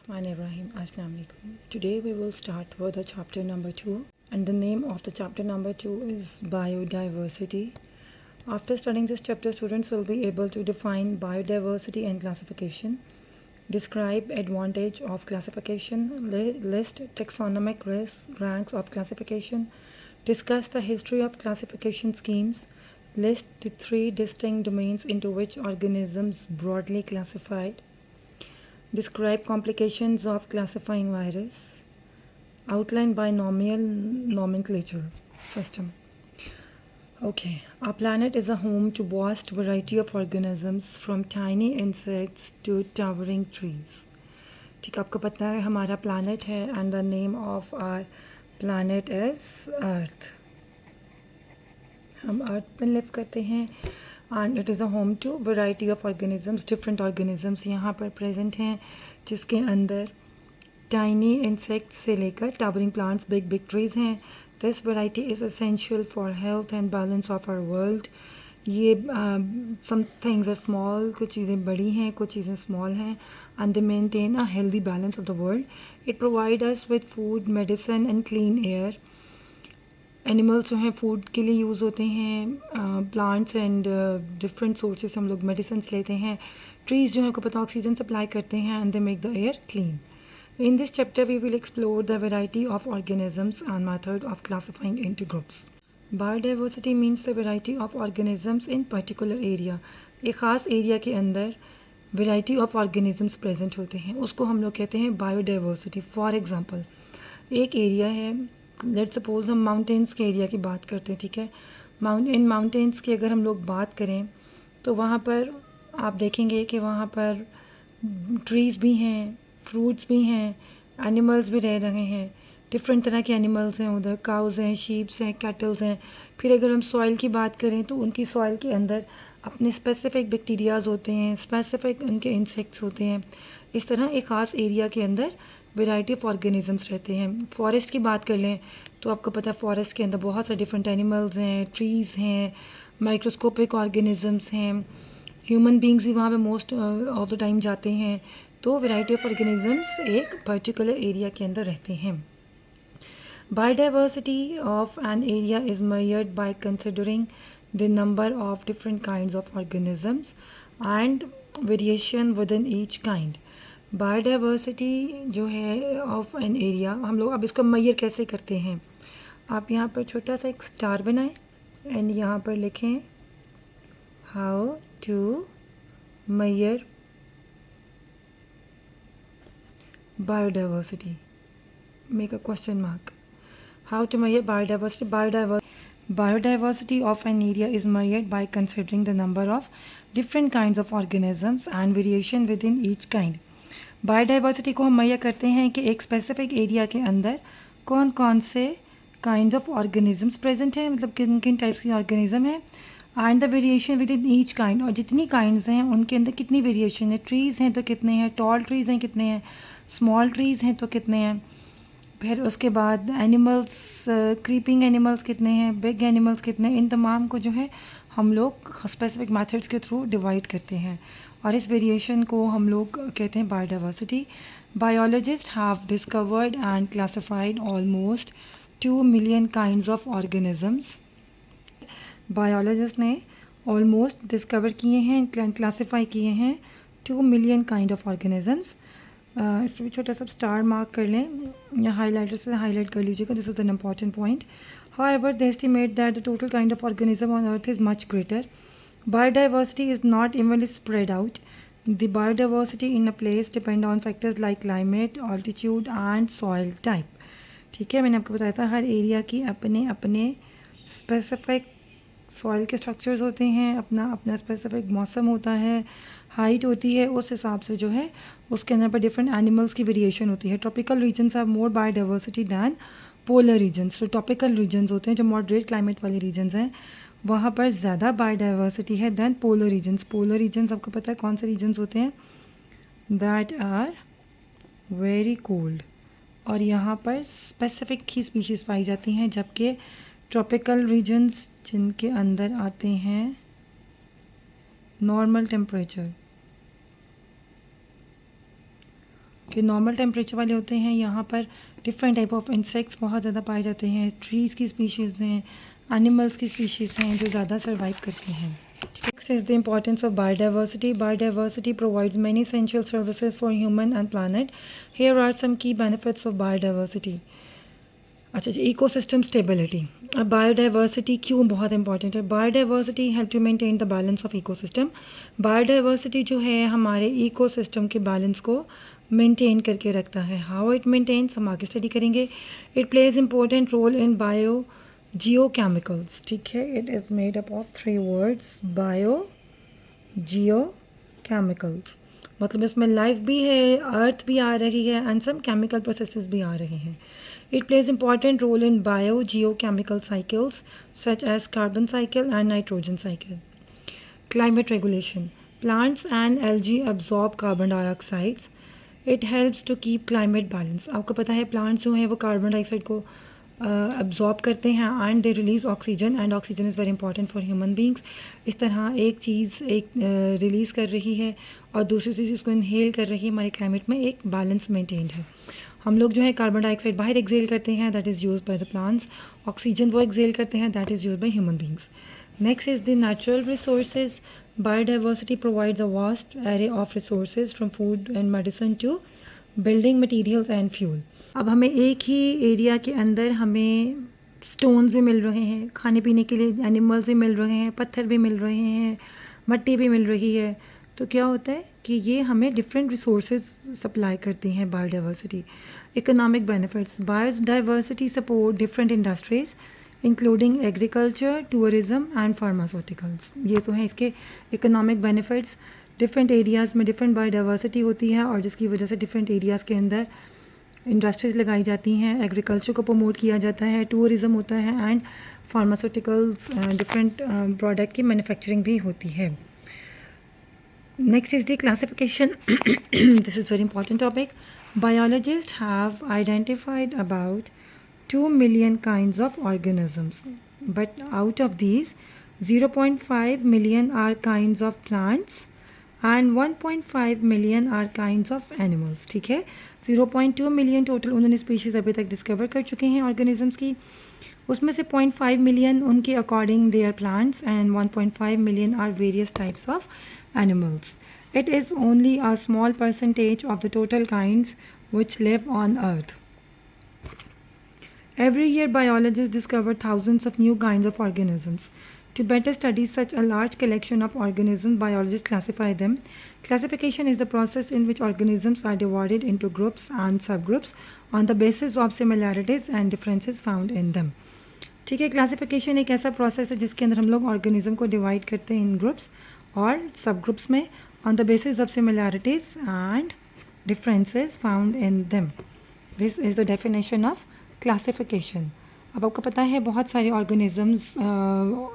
Bismillahirrahmanirrahim. Assalamu alaikum. Today we will start with the chapter number 2, and the name of the chapter number 2 is biodiversity. After studying this chapter, students will be able to define biodiversity and classification, describe advantage of classification, list taxonomic ranks of classification, discuss the history of classification schemes, list the 3 distinct domains into which organisms broadly classified, describe complications of classifying virus, outline binomial nomenclature system. Okay, our planet is a home to vast variety of organisms from tiny insects to towering trees. ठीक, आपको पता है हमारा planet है and the name of our planet is Earth. हम Earth पर live करते हैं and it is a home to variety of organisms, different organisms यहाँ पर present हैं जिसके अंदर tiny insects से लेकर towering plants, big trees हैं. This variety is essential for health and balance of our world. ये some things are small, कुछ चीज़ें बड़ी हैं, कुछ चीज़ें small हैं, and they maintain a healthy balance of the world. It provides us with food, medicine and clean air. Animals जो हैं फूड के लिए यूज़ होते हैं, प्लांट्स एंड डिफरेंट सोर्सेज हम लोग मेडिसिन्स लेते हैं. ट्रीज़ जो है को पता ऑक्सीजन सप्लाई करते हैं and they make the air clean. In this chapter, we will explore the variety of organisms and method of classifying into groups. Biodiversity means the variety of organisms in particular area. एक ख़ास area के अंदर variety of organisms present होते हैं, उसको हम लोग कहते हैं biodiversity. For example, एक एरिया है, लेट्स सपोज हम माउंटेन्स के एरिया की बात करते हैं, ठीक है. इन माउंटेन्स की अगर हम लोग बात करें तो वहाँ पर आप देखेंगे कि वहाँ पर ट्रीज़ भी हैं, फ्रूट्स भी हैं, एनिमल्स भी रह रहे हैं. डिफरेंट तरह के एनिमल्स हैं उधर, काउज़ हैं, शीप्स हैं, कैटल्स हैं. फिर अगर हम सॉइल की बात करें तो उनकी सॉइल के अंदर अपने स्पेसिफिक बैक्टीरियाज़ होते हैं, स्पेसिफिक उनके इंसेक्ट्स होते हैं. इस तरह एक ख़ास एरिया के अंदर वैरायटी ऑफ ऑर्गेनिजम्स रहते हैं. फॉरेस्ट की बात कर लें तो आपको पता है फॉरेस्ट के अंदर बहुत सारे डिफरेंट एनिमल्स हैं, ट्रीज़ हैं, माइक्रोस्कोपिक ऑर्गेनिजम्स हैं, ह्यूमन बींग्स भी वहाँ पे मोस्ट ऑफ द टाइम जाते हैं. तो वैरायटी ऑफ ऑर्गेनिजम्स एक पर्टिकुलर एरिया के अंदर रहते हैं. Biodiversity of an area is measured by considering the number of different kinds of organisms and variation with in each kind. Biodiversity जो है ऑफ एन एरिया, हम लोग अब इसको मेजर कैसे करते हैं. आप यहाँ पर छोटा सा एक स्टार बनाएं एंड यहाँ पर लिखें how to measure biodiversity. Make a question mark. How to measure biodiversity? Biodiversity of an area is measured by considering the number of different kinds of organisms and variation within each kind. Biodiversity को हम measure करते हैं कि एक specific area के अंदर कौन कौन से kinds of organisms present हैं, मतलब किन किन types की organism है, and the variation within each kind, और जितनी kinds हैं उनके अंदर कितनी variation है. trees हैं तो कितने हैं, tall trees हैं कितने हैं, स्मॉल ट्रीज़ हैं तो कितने हैं. फिर उसके बाद एनिमल्स, क्रीपिंग एनिमल्स कितने हैं, बिग एनिमल्स कितने हैं. इन तमाम को जो है हम लोग स्पेसिफिक मेथड्स के थ्रू डिवाइड करते हैं और इस वेरिएशन को हम लोग कहते हैं biodiversity. Biologist have discovered and classified almost 2 million kinds of organisms. Biologist ने ऑलमोस्ट डिस्कवर किए हैं, क्लासीफाई किए हैं 2 मिलियन काइंड ऑफ ऑर्गेनिजम्स. इस पर भी छोटा सा स्टार मार्क कर लें या हाईलाइटर से हाईलाइट कर लीजिएगा. This is an important point. However they estimate that the total kind of organism on earth is much greater. Biodiversity is not evenly spread out. The biodiversity in a place depend on factors like climate, altitude and soil type. ठीक है, मैंने आपको बताया था हर area की अपने अपने specific soil के स्ट्रक्चर्स होते हैं, अपना अपना स्पेसिफिक मौसम होता है, हाइट होती है, उस हिसाब से जो है उसके अंदर पर डिफरेंट एनिमल्स की वेरिएशन होती है. Tropical regions have more biodiversity than polar regions. तो ट्रॉपिकल रीजन्स होते हैं जो मॉडरेट क्लाइमेट वाले रीजन्स हैं, वहाँ पर ज़्यादा बायोडाइवर्सिटी है than polar regions. Polar regions आपको पता है कौन से रीजन्स होते हैं, दैट आर वेरी कोल्ड, और यहाँ पर स्पेसिफिक ही स्पीशीज़ पाई जाती हैं. जबकि ट्रॉपिकल रीजन्स जिनके अंदर आते हैं नॉर्मल टेम्परेचर, कि नॉर्मल टेम्परेचर वाले होते हैं, यहाँ पर डिफरेंट टाइप ऑफ इंसेक्ट्स बहुत ज़्यादा पाए जाते हैं, ट्रीज़ की स्पीशीज़ हैं, एनिमल्स की स्पीशीज़ हैं जो ज़्यादा सर्वाइव करती हैं। Next is the importance of biodiversity. Biodiversity provides many essential services for human and planet. Here are some key benefits of biodiversity. अच्छा जी, इकोसिस्टम स्टेबिलिटी. अब बायोडाइवर्सिटी क्यों बहुत इंपॉर्टेंट है? Biodiversity help to maintain the balance of ecosystem. Biodiversity जो है हमारे ecosystem के बैलेंस को मेंटेन करके रखता है. हाउ इट मेंटेन्स, हम आगे स्टडी करेंगे. It plays important role in biogeochemicals. ठीक है, it is made up of 3 words. Biogeochemicals मतलब इसमें लाइफ भी है, अर्थ भी आ रही है एंड सम केमिकल प्रोसेसेस भी आ रहे हैं. It plays important role in bio geochemical cycles such as carbon cycle and nitrogen cycle. Climate regulation. Plants and algae absorb carbon dioxides. It helps to keep climate balance. आपको पता है plants जो हैं वो कार्बन डाइऑक्साइड को absorb करते हैं and they release oxygen and oxygen is very important for human beings. इस तरह एक चीज़ रिलीज़ कर रही है और दूसरी चीज़ उसको इनहेल कर रही है. हमारे क्लाइमेट में एक बैलेंस मेंटेन्ड है. हम लोग जो है कार्बन डाइऑक्साइड बाहर एक्सेल करते हैं, that is used by the plants. Oxygen वो एक्सेल करते हैं, that is used by human beings. Next is the natural resources. Biodiversity provides a vast array of resources from food and medicine to building materials and fuel. अब हमें एक ही area के अंदर हमें stones भी मिल रहे हैं, खाने पीने के लिए एनिमल्स भी मिल रहे हैं, पत्थर भी मिल रहे हैं, मिट्टी भी मिल रही है. तो क्या होता है कि ये हमें डिफरेंट रिसोर्सेज सप्लाई करती हैं biodiversity. Economic benefits. Biodiversity support different industries including agriculture, tourism and pharmaceuticals. ये तो हैं इसके इकोनॉमिक बेनिफिट्स. डिफरेंट एरियाज़ में डिफरेंट बायोडाइवर्सिटी होती है और जिसकी वजह से डिफरेंट एरियाज़ के अंदर इंडस्ट्रीज़ लगाई जाती हैं, एग्रीकल्चर को प्रमोट किया जाता है, टूरिज़्म होता है एंड फार्मास्यूटिकल्स डिफरेंट प्रोडक्ट की मैन्युफैक्चरिंग भी होती है. Next is the classification. This is very important topic. Biologist have identified about 2 million kinds of organisms, but out of these 0.5 million are kinds of plants and 1.5 million are kinds of animals. ठीक है, 0.2 million total उन्होंने species अभी तक discover कर चुके हैं organisms की. उसमें से 0.5 मिलियन उनके according they are plants and 1.5 million are various types of animals. It is only a small percentage of the total kinds which live on earth. Every year, biologists discover thousands of new kinds of organisms. To better study such a large collection of organisms, biologists classify them. Classification is the process in which organisms are divided into groups and subgroups on the basis of similarities and differences found in them. ठीक है, classification एक ऐसा process है जिसके अंदर हम लोग organism को डिवाइड करते हैं इन ग्रुप्स और सब ग्रुप्स में on the basis of similarities and differences found in them. This is the definition of classification. अब आपको पता है बहुत सारे ऑर्गेनिजम्स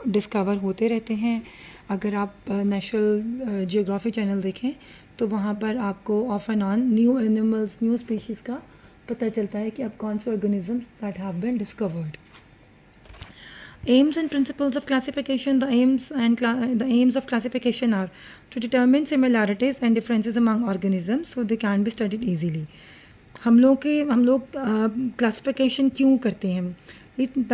डिस्कवर होते रहते हैं. अगर आप नेशनल जियोग्राफी चैनल देखें तो वहाँ पर आपको off and on new animals, new species का पता चलता है कि अब कौन से organisms that have been discovered. Aims and principles of classification. The aims of classification are to determine similarities and differences among organisms so they can be studied easily. हम लोग क्लासिफिकेशन क्यों करते हैं?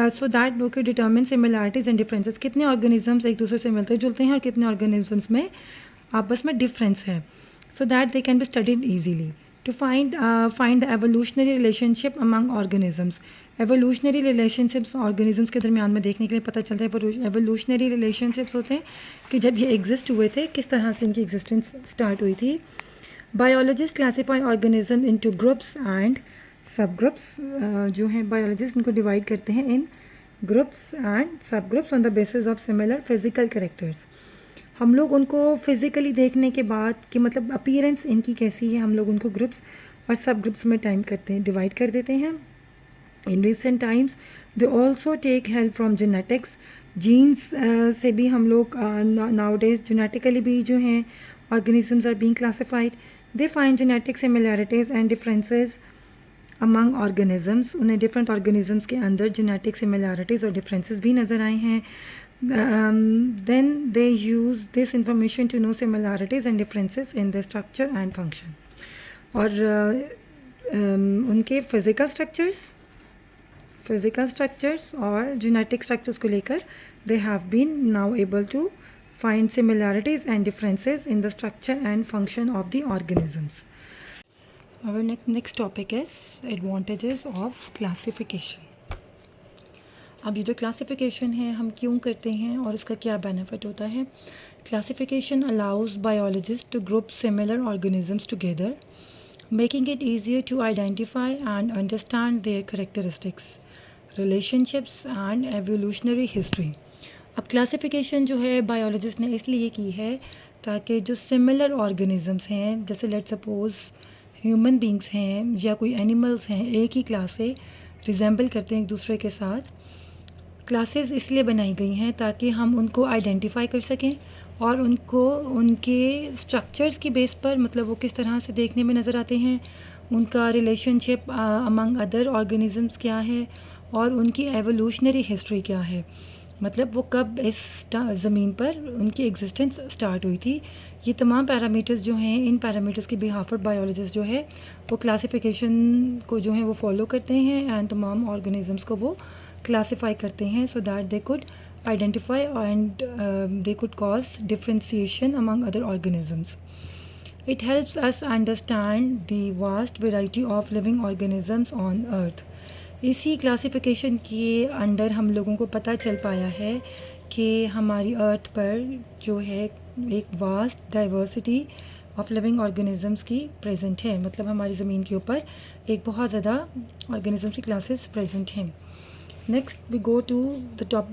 सो दैट लोग determine similarities and differences. कितने organisms एक दूसरे से मिलते जुलते हैं और कितने ऑर्गेनिजम्स में आपस में डिफरेंस है, so that they can be studied easily. To find the evolutionary relationship among organisms. Evolutionary relationships organisms के दरमियान में देखने के लिए पता चलता है. एवोल्यूशनरी रिलेशनशिप्स होते हैं कि जब ये एग्जिस्ट हुए थे किस तरह से इनकी एग्जिस्टेंस स्टार्ट हुई थी. Biologist classify organism into groups and सब ग्रुप्स. जो हैं बायोलॉजिस्ट इनको डिवाइड करते हैं इन ग्रुप्स एंड सब groups on the basis of similar physical characters. हम लोग उनको फिज़िकली देखने के बाद कि मतलब अपीयरेंस इनकी कैसी है, हम लोग उनको ग्रुप्स और सब ग्रुप्स में टाइम करते हैं, डिवाइड कर देते हैं. In recent times they also take help from genetics. Genes से भी हम लोग नाउडेज जेनेटिकली भी जो हैं organisms are being classified. They find genetic similarities and differences among organisms. उन्हें different organisms के अंदर genetic similarities और differences भी नज़र आए हैं. Then they use this information to know similarities and differences in their structure and function. और उनके फिज़िकल स्ट्रक्चर्स और जेनेटिक स्ट्रक्चर्स को लेकर they have been now able to find similarities and differences in the structure and function of the organisms. Our next topic is advantages of classification. अब ये जो classification है हम क्यों करते हैं और उसका क्या बेनिफिट होता है. Classification allows biologist to group similar organisms together, making it easier to identify and understand their characteristics, relationships and evolutionary history. अब क्लासिफिकेशन जो है बायोलॉजिस्ट ने इसलिए की है ताकि जो सिमिलर ऑर्गेनिजम्स हैं, जैसे लेट सपोज ह्यूमन बींग्स हैं या कोई एनिमल्स हैं, एक ही क्लास से रिजेंबल करते हैं एक दूसरे के साथ. क्लासेस इसलिए बनाई गई हैं ताकि हम उनको आइडेंटिफाई कर सकें और उनको उनके स्ट्रक्चर्स की बेस पर, मतलब वो किस तरह से देखने में नज़र आते हैं, उनका रिलेशनशिप अमंग अदर ऑर्गेनिजम्स क्या है और उनकी एवोल्यूशनरी हिस्ट्री क्या है, मतलब वो कब इस ज़मीन पर उनकी एग्जिस्टेंस स्टार्ट हुई थी. ये तमाम पैरामीटर्स जो हैं, इन पैरामीटर्स के बिहाफ पर बायोलॉजिस्ट जो है वो क्लासिफिकेशन को जो है वो फॉलो करते हैं एंड तमाम ऑर्गेनिजम्स को वो क्लासिफाई करते हैं सो that they could identify and they could cause differentiation among other organisms. It helps us understand the vast variety of living organisms on earth. इसी क्लासिफिकेशन के अंडर हम लोगों को पता चल पाया है कि हमारी अर्थ पर जो है एक vast diversity of living organisms की प्रेजेंट है, मतलब हमारी ज़मीन के ऊपर एक बहुत ज़्यादा ऑर्गेनिजम्स की क्लासेस प्रेजेंट हैं. Next we go to the top.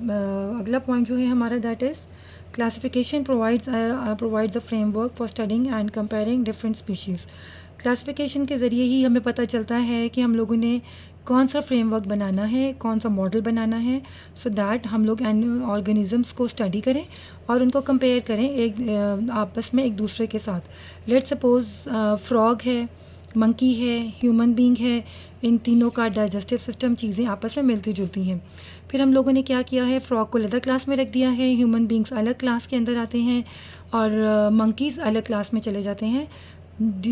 अगला पॉइंट जो है हमारा that is classification provides a framework for studying and comparing different species. Classification के ज़रिए ही हमें पता चलता है कि हम लोगों ने कौन सा फ्रेमवर्क बनाना है, कौन सा मॉडल बनाना है, सो दैट हम लोग ऑर्गेनिजम्स को स्टडी करें और उनको कंपेयर करें एक आपस में एक दूसरे के साथ. लेट्स सपोज फ्रॉग है, मंकी है, ह्यूमन बींग है, इन तीनों का डाइजेस्टिव सिस्टम चीज़ें आपस में मिलती जुलती हैं. फिर हम लोगों ने क्या किया है, फ्रॉग को अलग क्लास में रख दिया है, ह्यूमन बींग्स अलग क्लास के अंदर आते हैं और मंकीज़ अलग क्लास में चले जाते हैं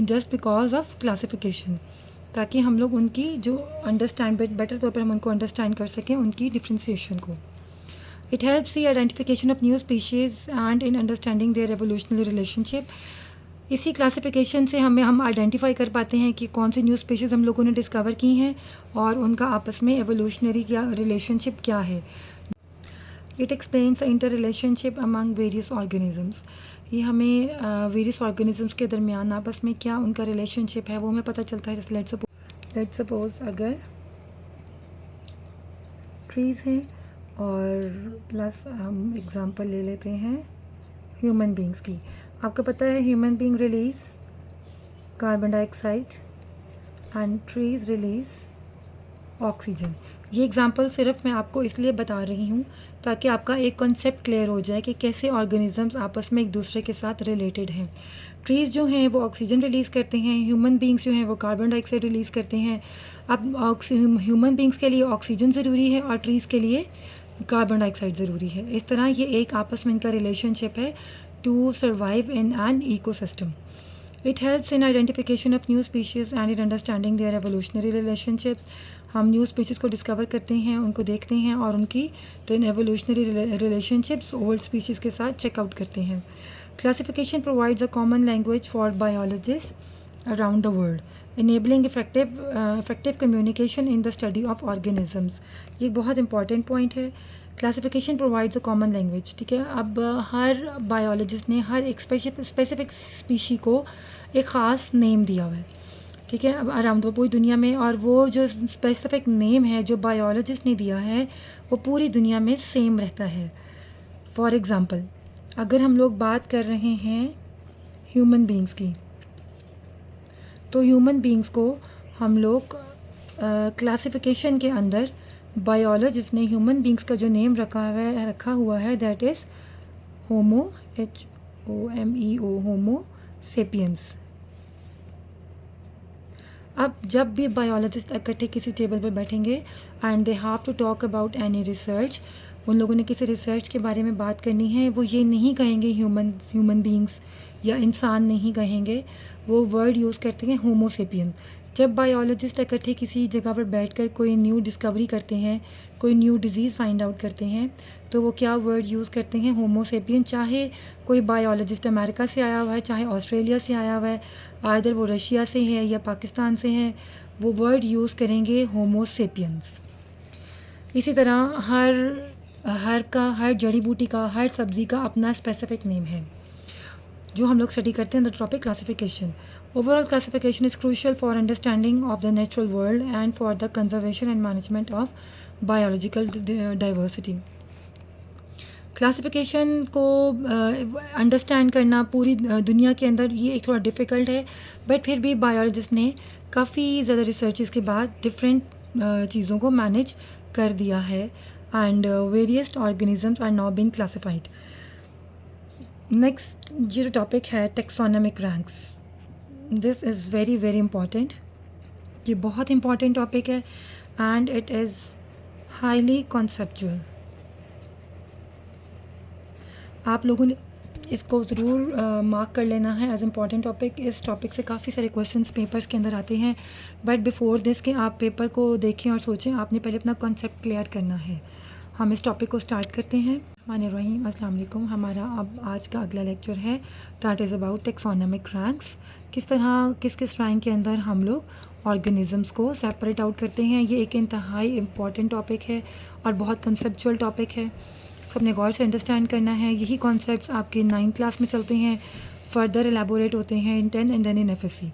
जस्ट बिकॉज ऑफ क्लासिफिकेशन, ताकि हम लोग उनकी जो बेटर तौर पर हम उनको अंडरस्टैंड कर सकें उनकी डिफ्रेंसिएशन को. It helps the identification of new species and in understanding their evolutionary relationship. इसी क्लासिफिकेशन से हम आइडेंटिफाई कर पाते हैं कि कौन सी न्यू स्पीशीज़ हम लोगों ने डिस्कवर की हैं और उनका आपस में एवोल्यूशनरी क्या रिलेशनशिप क्या है. It explains inter relationship among various organisms. ये हमें वेरियस ऑर्गेनिजम्स के दरमियान आपस में क्या उनका रिलेशनशिप है वो हमें पता चलता है. जैसे लेट्स सपोज अगर ट्रीज़ हैं और प्लस हम एग्ज़ाम्पल ले लेते हैं ह्यूमन बींग्स की. आपको पता है human being release carbon dioxide and trees release oxygen. ये एग्ज़ाम्पल सिर्फ मैं आपको इसलिए बता रही हूँ ताकि आपका एक कॉन्सेप्ट क्लियर हो जाए कि कैसे ऑर्गेनिजम्स आपस में एक दूसरे के साथ रिलेटेड हैं. ट्रीज़ जो हैं वो ऑक्सीजन रिलीज़ करते हैं, ह्यूमन बींग्स जो हैं वो कार्बन डाइऑक्साइड रिलीज़ करते हैं. अब ह्यूमन बींग्स के लिए ऑक्सीजन ज़रूरी है और ट्रीज़ के लिए कार्बन डाइऑक्साइड ज़रूरी है. इस तरह ये एक आपस में इनका रिलेशनशिप है to survive in an ecosystem. It helps in identification of new species and in understanding their evolutionary relationships. हम न्यू स्पीशीज़ को डिस्कवर करते हैं, उनको देखते हैं और उनकी एवोल्यूशनरी रिलेशनशिप्स ओल्ड स्पीशीज़ के साथ चेकआउट करते हैं. Classification provides a common language for biologist around the world, enabling effective communication in the study of organisms. ये बहुत इंपॉर्टेंट पॉइंट है. Classification provides a common language. ठीक है, अब हर बायोलॉजिस्ट ने हर एक स्पेसिफिक स्पीशी को एक ख़ास नेम दिया हुआ है. ठीक है, अब अराउंड पूरी दुनिया में, और वो जो स्पेसिफिक नेम है जो बायोलॉजिस्ट ने दिया है वो पूरी दुनिया में सेम रहता है. फॉर एग्ज़ाम्पल अगर हम लोग बात कर रहे हैं ह्यूमन बींग्स की, तो ह्यूमन बींग्स को हम लोग क्लासिफिकेशन के अंदर बायोलॉजिस्ट ने ह्यूमन बींग्स का जो नेम रखा हुआ है that is homo HOMO homo sapiens. अब जब भी बायोलॉजिस्ट इकट्ठे किसी टेबल पर बैठेंगे and they have to talk about any research, उन लोगों ने किसी रिसर्च के बारे में बात करनी है, वो ये नहीं कहेंगे ह्यूमन बींग्स या इंसान नहीं कहेंगे, वो वर्ड यूज़ करते हैं होमो सेपियन। जब बायोलॉजिस्ट इकट्ठे किसी जगह पर बैठकर कोई न्यू डिस्कवरी करते हैं, कोई न्यू डिज़ीज़ फाइंड आउट करते हैं, तो वो क्या वर्ड यूज़ करते हैं? होमो सेपियन। चाहे कोई बायोलॉजिस्ट अमेरिका से आया हुआ है, चाहे ऑस्ट्रेलिया से आया हुआ है, आइदर वो रशिया से है या पाकिस्तान से है, वो वर्ड यूज़ करेंगे होमो सेपियंस। इसी तरह हर जड़ी बूटी का, हर सब्ज़ी का अपना स्पेसिफिक नेम है जो हम लोग स्टडी करते हैं the topic classification. Overall classification is crucial for understanding of the natural world and for the conservation and management of biological diversity. Classification को अंडरस्टैंड करना पूरी दुनिया के अंदर ये एक थोड़ा डिफ़िकल्ट है, बट फिर भी बायोलॉजिस्ट ने काफ़ी ज़्यादा रिसर्चेस के बाद डिफरेंट चीज़ों को मैनेज कर दिया है and various organisms are now being classified. Next ये जो टॉपिक है taxonomic ranks, this is very very important. ये बहुत इम्पॉर्टेंट टॉपिक है and it is highly conceptual. आप लोगों ने इसको ज़रूर मार्क कर लेना है एज इम्पॉर्टेंट टॉपिक। इस टॉपिक से काफ़ी सारे क्वेश्चंस पेपर्स के अंदर आते हैं, बट बिफोर दिस कि आप पेपर को देखें और सोचें, आपने पहले अपना कॉन्सेप्ट क्लियर करना है। हम इस टॉपिक को स्टार्ट करते हैं। मानिर्रहीम, अस्सलाम वालेकुम। हमारा अब आज का अगला लेक्चर है that is about taxonomic ranks. किस तरह किस रैंक के अंदर हम लोग ऑर्गेनिज़म्स को सेपरेट आउट करते हैं। ये एक इंतहाई इम्पॉर्टेंट टॉपिक है और बहुत कंसेप्चुअल टॉपिक है। इसको अपने गौर से अंडरस्टैंड करना है। यही कॉन्सेप्ट्स आपके 9th क्लास में चलते हैं, फर्दर एलेबोरेट होते हैं in 10 and then in FSC।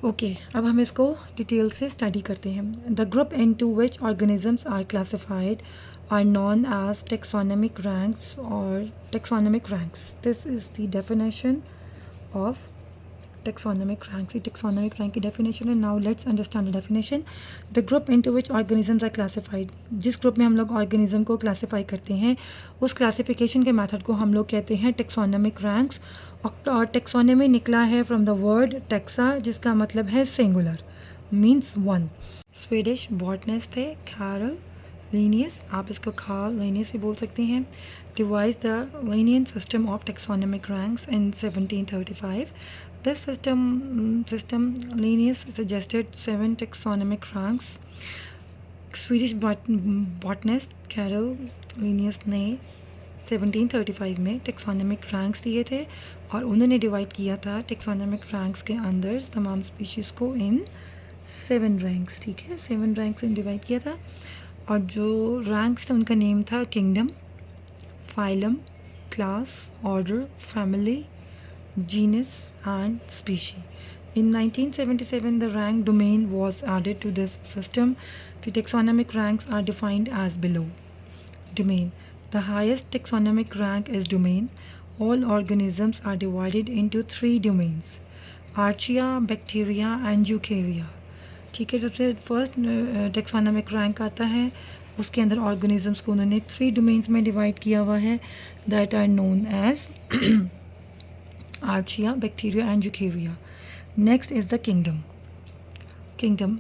Okay, अब हम इसको डिटेल से स्टडी करते हैं। The group into which organisms are classified are known as taxonomic ranks or taxonomic ranks. This is the definition of taxonomic ranks. The taxonomic rank की definition है. Now let's understand the definition. The group into which organisms are classified. जिस group में हम लोग organism को classify करते हैं, उस क्लासिफिकेशन के मेथड को हम लोग कहते हैं टेक्सोनोमिक रैंक्स। और टेक्सोनोमी निकला है फ्रॉम द वर्ड टेक्सा, जिसका मतलब है singular, means one. Swedish botanist थे कैरल Linnaeus, आप इसको कार्ल Linnaeus भी बोल सकते हैं, devised the Linnaean system of taxonomic ranks in 1735. This system Linnaeus suggested 7 taxonomic ranks. Swedish botanist Carl Linnaeus ने 1735 में taxonomic ranks दिए थे और उन्होंने डिवाइड किया था taxonomic ranks के अंदर तमाम स्पीशीज़ को इन 7 रैंक्स। ठीक है, 7 रैंक्स में डिवाइड किया था और जो रैंक्स थे उनका नेम था kingdom, phylum, class, order, family, genus and species. In 1977 the rank domain was added to this system. The taxonomic ranks are defined as below. Domain. The highest taxonomic rank is domain. All organisms are divided into 3 domains: Archaea, bacteria and eukarya. ठीक है, सबसे first taxonomic rank आता है, उसके अंदर organisms को उन्होंने 3 domains में डिवाइड किया हुआ है that are known as archaea, bacteria and eukarya. Next is the kingdom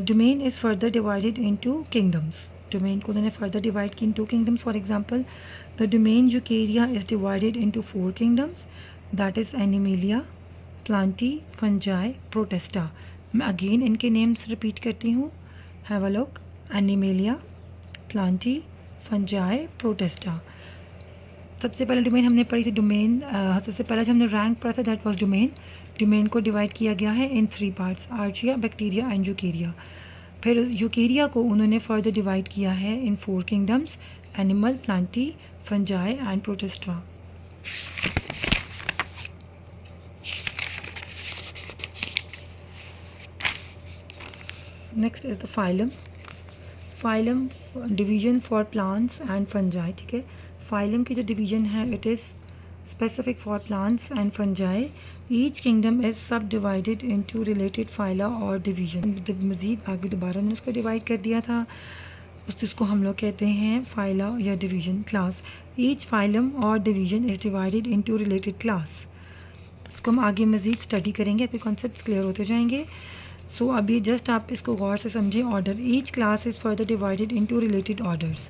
domain is further divided into kingdoms. Domain को उन्होंने फर्दर डिवाइड की into kingdoms. For example, the domain eukarya is divided into 4 kingdoms, that is animalia, plantae, fungi, protista. मैं again इनके names repeat करती हूँ, have a look. Animalia, plantae, fungi, protista. सबसे पहले domain हमने पढ़ी थी डोमेन, सबसे पहला जो हमने रैंक पढ़ा था दैट वाज डोमेन। डोमेन को डिवाइड किया गया है इन 3 parts, Archaea, bacteria and Eukarya. फिर यूकेरिया को उन्होंने फर्दर डिवाइड किया है इन 4 kingdoms, animal, Plantae, fungi and Protista. Next is the phylum division for plants and fungi. ठीक है, फाइलम की जो डिवीजन है it is specific for plants and fungi. Each kingdom is सब डिवाइडेड इनटू रिलेटेड फाइला और division. मज़ीद आगे दोबारा उन्होंने उसको डिवाइड कर दिया था, उसको हम लोग कहते हैं फाइला या डिवीजन। क्लास, ईच फाइलम और division is divided into related class. इसको हम आगे मज़ीद स्टडी करेंगे, आपके कॉन्सेप्ट्स क्लियर होते जाएंगे। सो अभी जस्ट आप इसको गौर से समझें। Order, each class is further divided into related orders.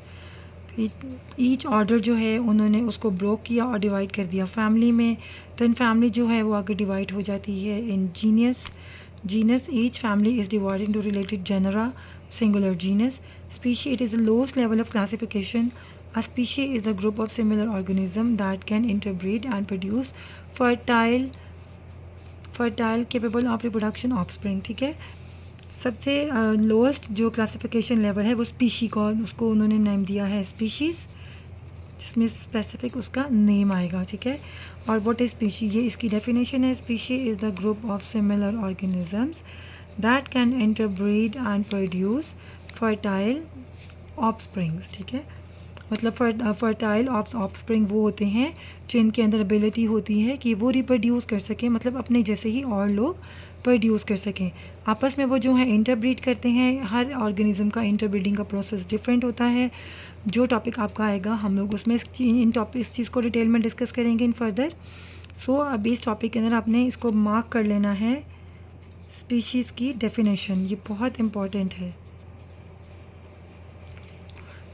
Each order जो है उन्होंने उसको ब्लॉक किया और डिवाइड कर दिया फैमिली में। देन फैमिली जो है वो आगे डिवाइड हो जाती है in genus each family is divided into related genera singular genus. Species, it is the lowest level of classification. A species is a group of similar organisms that can interbreed and produce fertile capable of reproduction offspring. ठीक है, सबसे lowest जो classification level है वो species का, उसको उन्होंने name दिया है स्पीशीज़, जिसमें स्पेसिफिक उसका नेम आएगा। ठीक है, और व्हाट इज स्पीशी, ये इसकी डेफिनेशन है। Species is the group of similar organisms that can interbreed and produce fertile offsprings. ठीक है, मतलब फर्टाइल ऑफस्प्रिंग वो होते हैं जिनके अंदर एबिलिटी होती है कि वो रिप्रोड्यूस कर सकें, मतलब अपने जैसे ही और लोग प्रोड्यूस कर सकें आपस में। वो जो है इंटरब्रीड करते हैं। हर ऑर्गेनिज्म का इंटरब्रीडिंग का प्रोसेस डिफरेंट होता है। जो टॉपिक आपका आएगा हम लोग उसमें इस चीज़ को डिटेल में डिस्कस करेंगे इन फर्दर। सो अभी इस टॉपिक के अंदर आपने इसको मार्क कर लेना है, स्पीशीज़ की डेफिनेशन, ये बहुत इम्पॉर्टेंट है।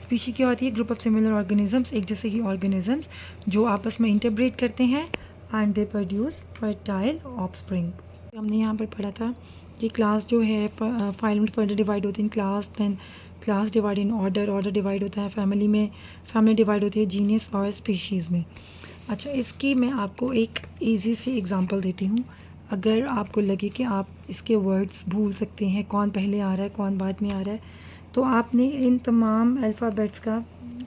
स्पीशी क्या होती है? ग्रुप ऑफ सिमिलर ऑर्गेनिजम्स, एक जैसे ही ऑर्गेनिजम्स जो आपस में इंटरब्रीड करते हैं and they produce fertile offspring. हमने यहाँ पर पढ़ा था कि क्लास जो है फाइलम फर्दर डिवाइड होती है in class, then class divide in order divide होता है फैमिली में, फैमिली डिवाइड होती है जीनियस और स्पीशीज़ में। अच्छा, इसकी मैं आपको एक इजी सी एग्जांपल देती हूँ। अगर आपको लगे कि आप इसके वर्ड्स भूल सकते हैं, कौन पहले आ रहा है कौन बाद में आ रहा है, तो आपने इन तमाम अल्फ़ाबेट्स का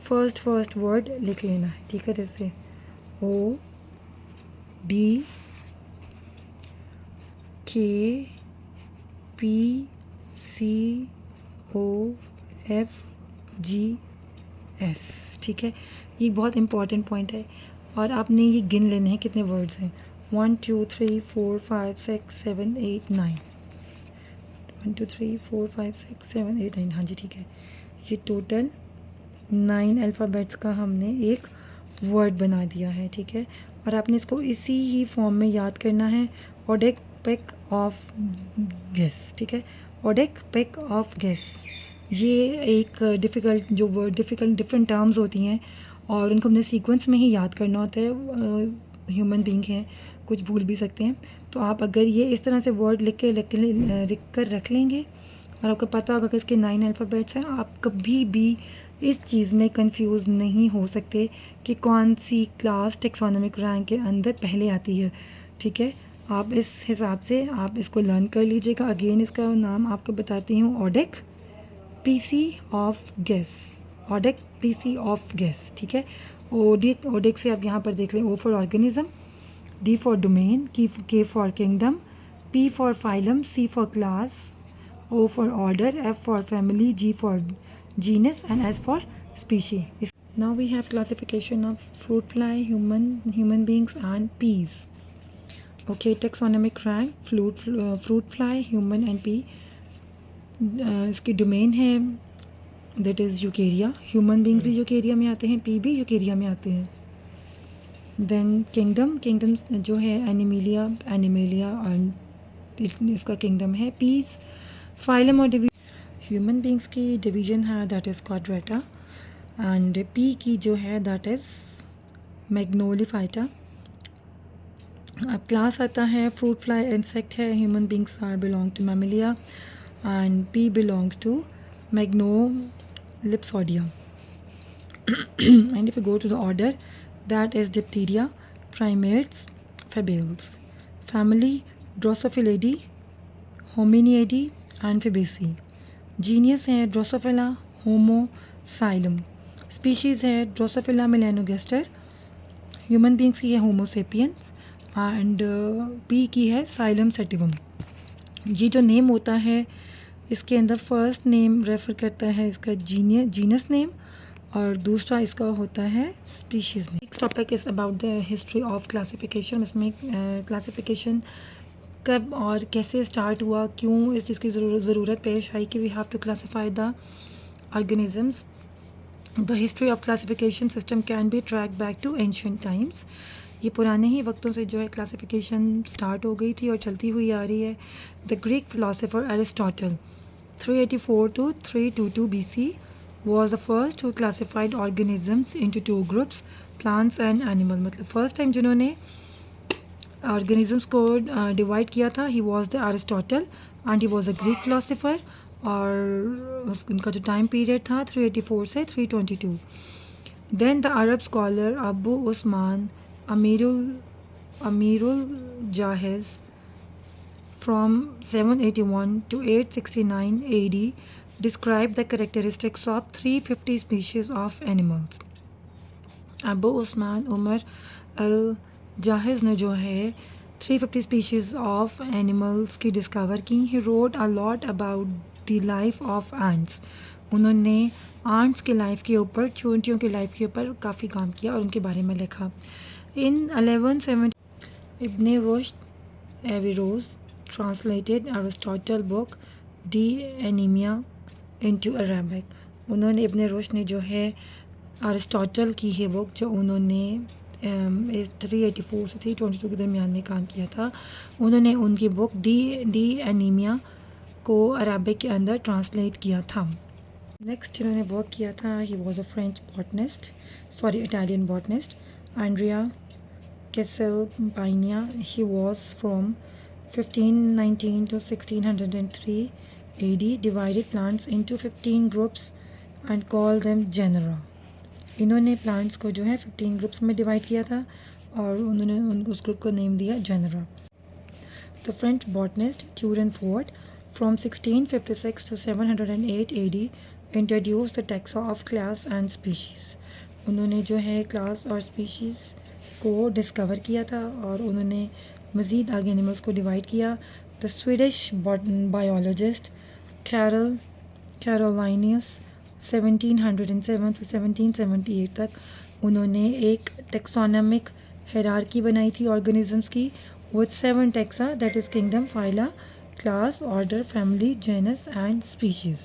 फर्स्ट वर्ड लिख लेना है। ठीक है, जैसे O D K P C O F G S। ठीक है, ये बहुत इम्पॉर्टेंट पॉइंट है और आपने ये गिन लेने हैं कितने वर्ड्स हैं। 1 2 3 4 5 6 7 8 9, 1 2 3 4 5 6 7 8 9। हाँ जी, ठीक है, ये टोटल 9 अल्फ़ाबेट्स का हमने एक वर्ड बना दिया है। ठीक है, और आपने इसको इसी ही फॉर्म में याद करना है, ओडेक पेक ऑफ गेस। ठीक है, ओडेक पेक ऑफ गेस, ये एक डिफ़िकल्ट जो वर्ड डिफरेंट टर्म्स होती हैं और उनको हमने सीक्वेंस में ही याद करना होता है। ह्यूमन बीइंग हैं, कुछ भूल भी सकते हैं, तो आप अगर ये इस तरह से वर्ड लिख कर रख लेंगे और आपको पता होगा कि इसके 9 अल्फ़ाबेट्स हैं, आप कभी भी इस चीज़ में कंफ्यूज नहीं हो सकते कि कौन सी क्लास टेक्सोनोमिक रैंक के अंदर पहले आती है। ठीक है, आप इस हिसाब से आप इसको लर्न कर लीजिएगा। अगेन इसका नाम आपको बताती हूँ, ओडेक पीसी ऑफ गेस, ओडेक पीसी ऑफ गेस। ठीक है, ओडेक से आप यहाँ पर देख लें, O for organism, D for domain, K for kingdom, P for phylum, C for class, O for order, F for family, G for genus and S for species. Now we have classification of fruit fly, human beings and peas. Okay, taxonomic rank, fruit fly, human and pea. इसकी domain है that is Eukarya, human being भी Eukarya में आते हैं, P भी Eukarya में आते हैं। देन किंगडम जो है एनिमेलिया और इसका किंगडम है। पीस फाइलम और डिवीजन, ह्यूमन बींग्स की डिवीजन है दैट इज़ क्वाड्रेटा, एंड पी की जो है दैट इज़ मैग्नोलिफाइटा। अब क्लास आता है फ्रूट फ्लाई इंसेक्ट है, human beings are belong to mammalia and pea belongs to magnoliopsida. And if you go to the order that is diptera, primates, fabales. Family drosophilidae, hominidae and fabaceae. Genus है drosophila, homo, साइलम। Species है drosophila melanogaster, human beings की है Homo sapiens, and P की है xylem sativum. ये जो name होता है इसके अंदर फर्स्ट नेम रेफ़र करता है इसका जीनस नेम और दूसरा इसका होता है species name. Next topic is about the history of classification. इसमें क्लासिफिकेशन कब और कैसे स्टार्ट हुआ, क्यों इस चीज़ की ज़रूरत पेश आई कि we have to classify the organisms. The history of classification system can be track back to ancient times. ये पुराने ही वक्तों से जो है क्लासिफिकेशन स्टार्ट हो गई थी और चलती हुई आ रही है। The Greek philosopher Aristotle 384 to 322 BC was the first who classified organisms into two groups, plants and animal. मतलब first time जिन्होंने organisms को divide किया था, he was the Aristotle and he was a Greek philosopher, और उनका जो time period था 384 से 322. Then the Arab scholar Abu Usman Amirul Jahiz from 781 to 869 AD described the characteristics of 350 species of animals. Abu Usman Umar अल जाहिज़ ने जो है 350 स्पीशीज़ ऑफ एनिमल्स की discover की. He wrote a lot about the life of ants. उन्होंने ants के life के ऊपर, चूंटियों के लाइफ के ऊपर काफ़ी काम किया और उनके बारे में लिखा. In 1170 Ibn Rushd Averroes translated Aristotle book De Anima into Arabic. उन्होंने इब्ने रुश्द ने जो है अरिस्टोटल की है बुक, जो उन्होंने 384 से 322 के दरमियान में काम किया था, उन्होंने उनकी बुक डी एनीमिया को अरबिक के अंदर ट्रांसलेट किया था. नेक्स्ट जिन्होंने वर्क किया था, he was a French botanist, Italian botanist, Andrea Caesalpinia. He was from 1519 to 1603 AD, divided plants into 15 groups and called them genera. इन्होंने प्लांट्स को जो है 15 ग्रुप्स में डिवाइड किया था और उन्होंने उस ग्रुप को नेम दिया genera. The French botanist Tournefort from 1656 to 708 AD introduce the taxa of class and species. उन्होंने जो है क्लास और स्पीशीज़ को डिस्कवर किया था और उन्होंने मज़ीद आगे एनिमल्स को डिवाइड किया. द स्वीडिश बायोलॉजिस्ट कैरोलाइनियस 1707 से 1778 तक उन्होंने एक टेक्सोनमिक हायरार्की बनाई थी ऑर्गेनिजम्स की, with 7 taxa, that is kingdom, phyla, class, order, family, genus and species.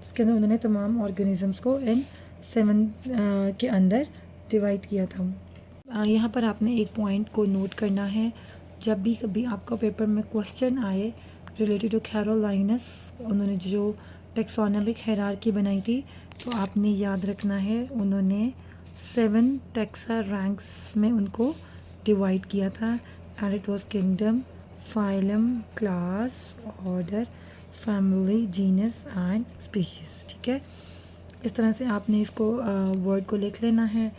इसके अंदर उन्होंने तमाम ऑर्गेनिजम्स को इन 7 के अंदर डिवाइड किया था. यहाँ पर आपने एक पॉइंट को नोट करना है. जब भी कभी आपका पेपर में क्वेश्चन आए रिलेटेड टू कैरोलाइनस, उन्होंने जो टेक्सोनमिक हायरार्की बनाई थी, तो आपने याद रखना है उन्होंने 7 टेक्सा रैंक्स में उनको डिवाइड किया था. And it was kingdom, phylum, class, order, family, genus and species. ठीक है, इस तरह से आपने इसको वर्ड को लिख लेना है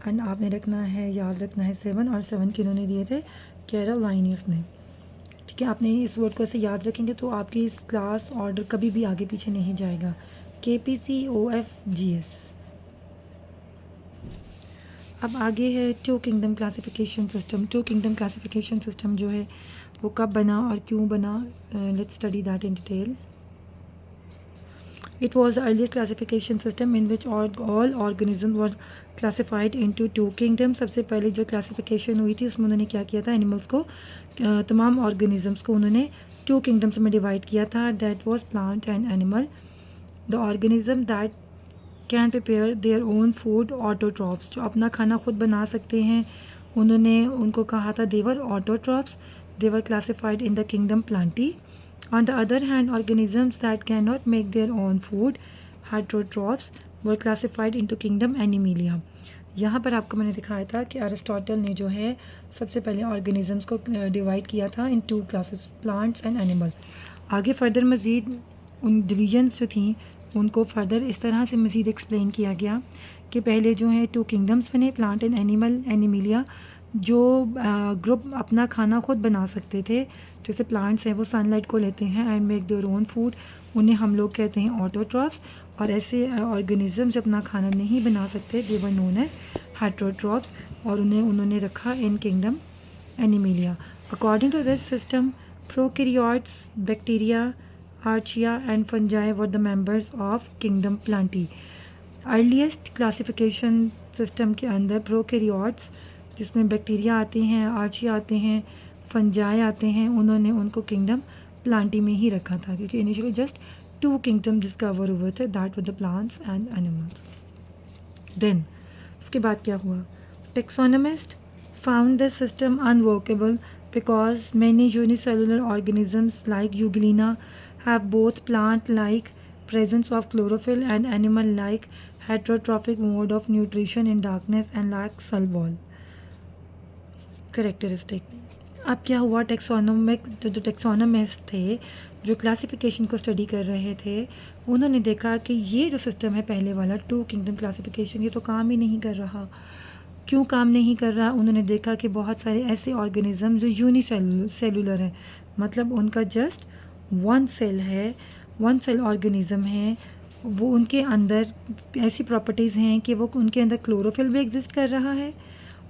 एंड आपने रखना है, याद रखना है 7, और 7 किन्होंने दिए थे, कैरोलाइनस ने. ठीक है, आपने इस वर्ड को ऐसे याद रखेंगे तो आपकी इस क्लास ऑर्डर कभी भी आगे पीछे नहीं जाएगा. KPCOFGS. अब आगे है two kingdom classification system. Two kingdom classification system जो है वो कब बना और क्यों बना, let's study that in detail. It was the earliest classification system in which all organisms were classified into 2 kingdoms. सबसे पहले जो क्लासिफिकेशन हुई थी उसमें उन्होंने क्या किया था, एनिमल्स को, तमाम ऑर्गेनिजम्स को उन्होंने 2 किंगडम्स में डिवाइड किया था. That was plant and animal. The organism that can prepare their own food, autotrophs, जो अपना खाना खुद बना सकते हैं, उन्होंने उनको कहा था they were autotrophs. They were classified in the kingdom plantae. On the other hand, organisms that cannot make their own food, heterotrophs, were classified into kingdom Animalia. यहाँ पर आपको मैंने दिखाया था कि अरिस्टोटल ने जो है सबसे पहले ऑर्गेनिजम्स को डिवाइड किया था इन 2 क्लासेस, प्लांट्स एंड एनिमल. आगे फर्दर मज़ीद उन डिवीजन्स जो थी उनको फर्दर इस तरह से मज़ीद एक्सप्लेन किया गया कि पहले जो है 2 किंगडम्स बने, प्लांट एंड एनिमल, एनिमिलिया. जो ग्रुप अपना खाना खुद बना सकते थे, जैसे प्लांट्स हैं वो सनलाइट को लेते हैं and make their own food, उन्हें हम लोग कहते हैं ऑटोट्रॉफ्स. और ऐसे ऑर्गेनिजम्स जो अपना खाना नहीं बना सकते, they were known as heterotrophs, और उन्होंने रखा in kingdom animalia. According to this system, prokaryotes, bacteria, archaea and fungi were the members of kingdom plantae. Earliest classification system के अंदर प्रोकैरियोट्स, जिसमें बैक्टीरिया आते हैं, आर्चिया आते हैं, फंजाई आते हैं, उन्होंने उनको किंगडम प्लांटी में ही रखा था, क्योंकि इनिशियली जस्ट 2 किंगडम डिस्कवर हुए थे, that were the plants and animals. Then उसके बाद क्या हुआ, taxonomist found this system unworkable because many unicellular organisms like euglena have both plant like presence of chlorophyll and animal like heterotrophic mode of nutrition in darkness and lack cell wall characteristic. अब क्या हुआ, taxonomic जो taxonomist थे जो classification को study कर रहे थे, उन्होंने देखा कि ये जो सिस्टम है पहले वाला 2 किंगडम क्लासिफिकेशन, ये तो काम ही नहीं कर रहा। क्यों काम नहीं कर रहा? उन्होंने देखा कि बहुत सारे ऐसे ऑर्गेनिज्म जो यूनिसेलुलर हैं, मतलब उनका जस्ट वन सेल है, वन सेल ऑर्गेनिज्म है, वो उनके अंदर ऐसी प्रॉपर्टीज़ हैं कि वो उनके अंदर क्लोरोफिल भी एग्जिस्ट कर रहा है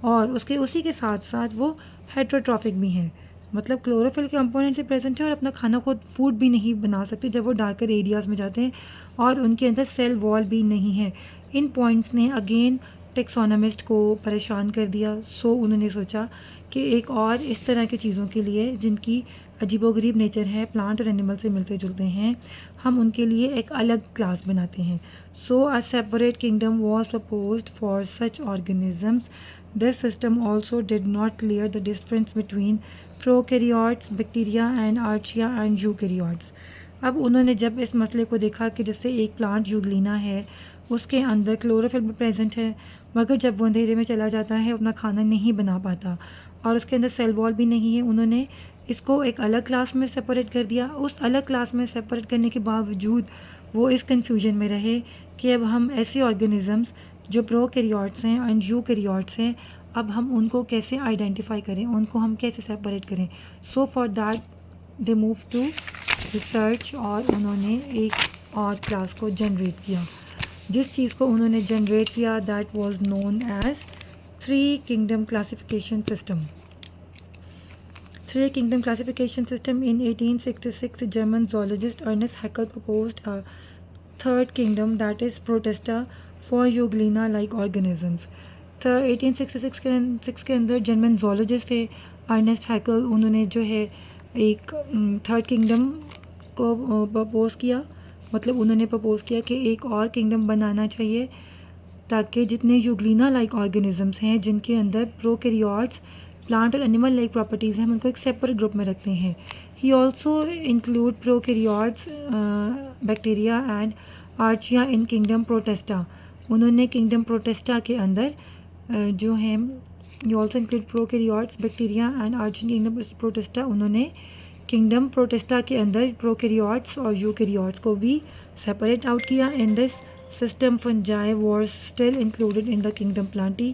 और उसी के साथ साथ वो हेट्रोट्रॉफिक भी हैं, मतलब क्लोरोफिल के कंपोनेंट से प्रेजेंट है और अपना खाना खुद फूड भी नहीं बना सकते जब वो डार्कर एरियाज़ में जाते हैं, और उनके अंदर सेल वॉल भी नहीं है। इन पॉइंट्स ने अगेन टेक्सोनोमिस्ट को परेशान कर दिया। सो उन्होंने सोचा कि एक और इस तरह की चीज़ों के लिए जिनकी अजीबोगरीब नेचर है, प्लांट और एनिमल से मिलते जुलते हैं, हम उनके लिए एक अलग क्लास बनाते हैं। So a separate kingdom was proposed for such organisms. This system also did not clear the difference between prokaryotes, bacteria and archaea and eukaryotes. अब उन्होंने जब इस मसले को देखा कि जैसे एक प्लांट यूग्लिना है, उसके अंदर क्लोरोफिल भी प्रेजेंट है, मगर जब वो अंधेरे में चला जाता है अपना खाना नहीं बना पाता और उसके अंदर सेल वॉल भी नहीं है, उन्होंने इसको एक अलग क्लास में सेपरेट कर दिया। उस अलग क्लास में सेपरेट करने के बावजूद वो इस कन्फ्यूजन में रहे कि अब हम ऐसे ऑर्गेनिजम्स जो प्रोकैरियोट्स हैं एंड यूकैरियोट्स हैं, अब हम उनको कैसे आइडेंटिफाई करें, उनको हम कैसे सेपरेट करें। So for that they move to research और उन्होंने एक और क्लास को जनरेट किया। जिस चीज़ को उन्होंने जनरेट किया that was known as 3 kingdom classification system. 3 kingdom classification system in 1866 German zoologist Ernest Haeckel proposed a third kingdom that is Protista for Euglena like organisms। 1866 के अंदर जर्मन जोलॉजिस्ट थे Ernest हैकल, उन्होंने जो है एक थर्ड किंगडम को propose किया, मतलब उन्होंने प्रपोज़ किया कि एक और किंगडम बनाना चाहिए ताकि जितने यूग्लिना लाइक ऑर्गेनिजम्स हैं जिनके अंदर प्रोकैरियोट्स, प्लांट और एनिमल लाइक प्रॉपर्टीज़ हैं, हम उनको एक सेपरेट ग्रुप में रखते हैं। He also include prokaryotes, bacteria and archaea in kingdom protista. उन्होंने किंगडम प्रोटेस्टा के अंदर जो है you also include prokaryotes, bacteria and archaea kingdom protista, उन्होंने किंगडम प्रोटेस्टा के अंदर प्रोकैरियोट्स और यूकैरियोट्स को भी सेपरेट आउट किया। In this system fungi was still included in the kingdom Plantae.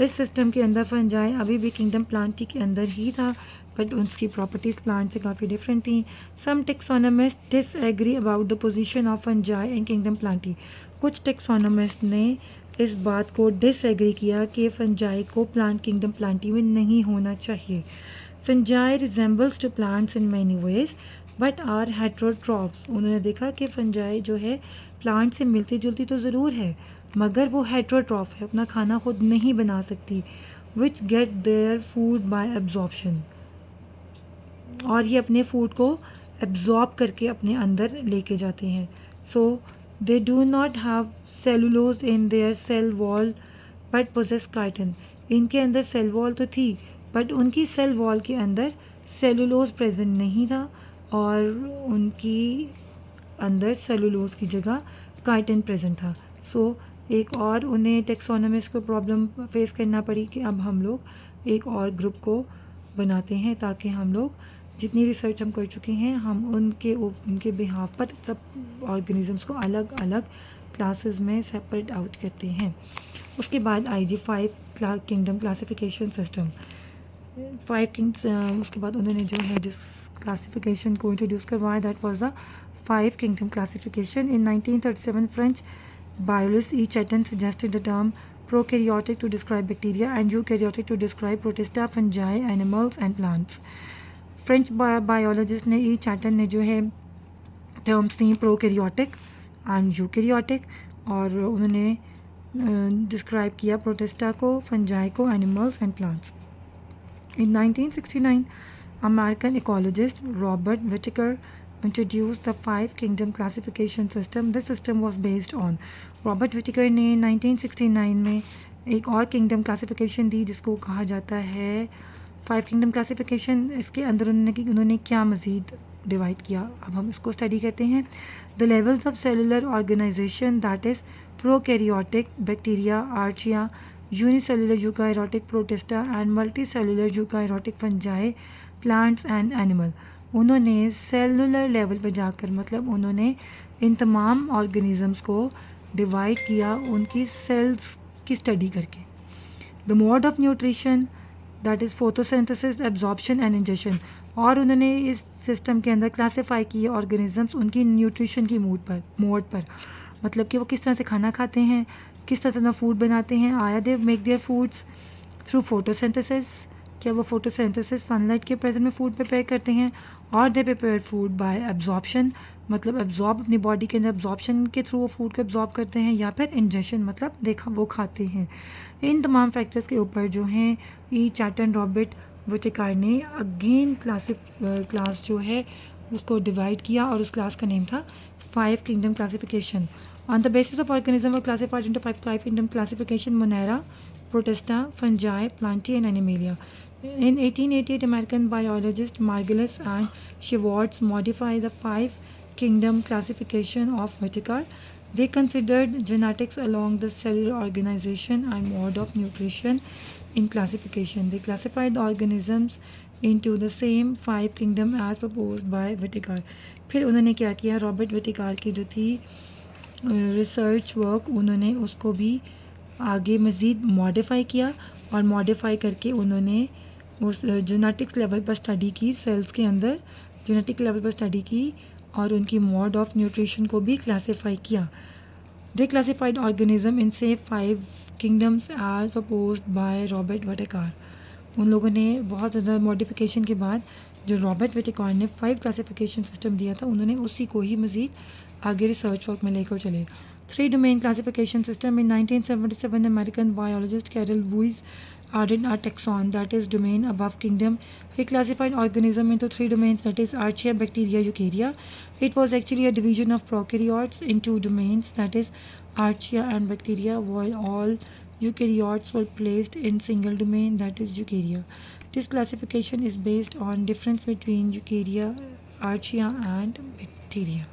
इस सिस्टम के अंदर फंजाई अभी भी किंगडम प्लांटी के अंदर ही था, बट उसकी प्रॉपर्टीज़ प्लांट से काफ़ी डिफरेंट थी। Some taxonomist disagree about the position of fungi in kingdom plantae. कुछ टेक्सोनोमिस्ट ने इस बात को डिसएग्री किया कि फंजाई को प्लांट किंगडम प्लांटी में नहीं होना चाहिए। Fungi resembles to plants in many ways but are heterotrophs. उन्होंने देखा कि फंजाई जो है प्लांट से मिलती जुलती तो ज़रूर है, मगर वो हेट्रोट्रॉफ है, अपना खाना खुद नहीं बना सकती। Which get their food by absorption, और ये अपने फूड को एब्जॉर्ब करके अपने अंदर लेके जाते हैं। So they do not have cellulose in their cell wall but possess chitin. इनके अंदर सेल वॉल तो थी, बट उनकी सेल वॉल के अंदर सेलुलोज प्रेजेंट नहीं था और उनकी अंदर सेलुलोज की जगह काइटिन प्रेजेंट था। सो एक और उन्हें टेक्सोनोमिस्ट को प्रॉब्लम फेस करना पड़ी कि अब हम लोग एक और ग्रुप को बनाते हैं ताकि हम लोग जितनी रिसर्च हम कर चुके हैं हम उनके बिहाफ पर सब ऑर्गेनिजम्स को अलग अलग क्लासेस में सेपरेट आउट करते हैं। उसके बाद IG 5 kingdom classification system. 5 Kings उसके बाद उन्होंने जो है जिस क्लासिफिकेशन को इंट्रोड्यूस करवाया that was the 5 kingdom classification. In 1937 French biologist E. Chatton suggested the term prokaryotic to describe bacteria and eukaryotic to describe protista, fungi, animals and plants। French biologist ने E. Chatton ने जो है terms थी prokaryotic and eukaryotic, और उन्होंने describe किया protista को, fungi को, animals and plants. In 1969 American ecologist Robert Whittaker introduced the 5 kingdom classification system। This system was based on Robert Whittaker ने 1969 में एक और किंगडम क्लासिफिकेशन दी जिसको कहा जाता है 5 किंगडम क्लासिफिकेशन। इसके अंदर उन्होंने क्या मज़ीद डिवाइड किया, अब हम इसको स्टडी करते हैं। The levels of cellular organisation that is prokaryotic bacteria, archaea, unicellular eukaryotic protista and multicellular eukaryotic fungi, plants and animal. उन्होंने सेलुलर लेवल पे जाकर मतलब उन्होंने इन तमाम ऑर्गेनिज़म्स को डिवाइड किया उनकी सेल्स की स्टडी करके. The mode of nutrition that is photosynthesis, absorption and ingestion. और उन्होंने इस सिस्टम के अंदर क्लासीफाई किए ऑर्गेनिजम्स उनकी न्यूट्रिशन की मोड पर मतलब कि वो किस तरह से खाना खाते हैं, किस तरह फूड बनाते हैं. आया they make their foods through photosynthesis, क्या वो फोटोसिंथेसिस सनलाइट के प्रेजेंट में फूड प्रिपेयर करते हैं. और they prepare food by absorption मतलब एब्जॉर्ब अपनी बॉडी के अंदर एब्जॉर्प्शन के थ्रू वो फूड को एब्जॉर्ब करते हैं, या फिर इंजेशन मतलब देखा वो खाते हैं. इन तमाम फैक्टर्स के ऊपर जो हैं ई चैटन रॉबर्ट विटेकर ने अगेन क्लास जो है उसको डिवाइड किया और उस क्लास का नेम था 5 kingdom classification. On the basis of organism were classified into 5 kingdom classification, Monera, protista, fungi, Plantae and animalia. In 1888, American biologist Margulis and Schwartz modified the 5 kingdom classification of Whittaker. They considered genetics along the cellular organization and mode of nutrition in classification. They classified the organisms into the same 5 kingdom as proposed by Whittaker. फिर उन्होंने क्या किया, Robert Whittaker की जो थी research work उन्होंने उसको भी आगे मज़ीद मॉडिफाई किया और मॉडिफाई करके उन्होंने उस जेनेटिक्स लेवल पर स्टडी की, सेल्स के अंदर जेनेटिक लेवल पर स्टडी की और उनकी मोड ऑफ न्यूट्रिशन को भी क्लासीफाई किया. दे क्लासीफाइड ऑर्गेनिज्म इन से 5 kingdoms as proposed by Robert Whittaker. उन लोगों ने बहुत ज़्यादा मॉडिफिकेशन के बाद जो रॉबर्ट विटेकर ने 5 क्लासीफिकेशन सिस्टम दिया था उन्होंने उसी को ही मज़ीद आगे रिसर्च वर्क में लेकर चले. 3 domain classification system. In 1977, American biologist Carol Wuys added a taxon, that is domain above kingdom. He classified organism into 3 domains, that is archaea, bacteria, eukarya. It was actually a division of prokaryotes in 2 domains, that is archaea and bacteria, while all eukaryotes were placed in single domain, that is eukarya. This classification is based on difference between eukarya, archaea and bacteria.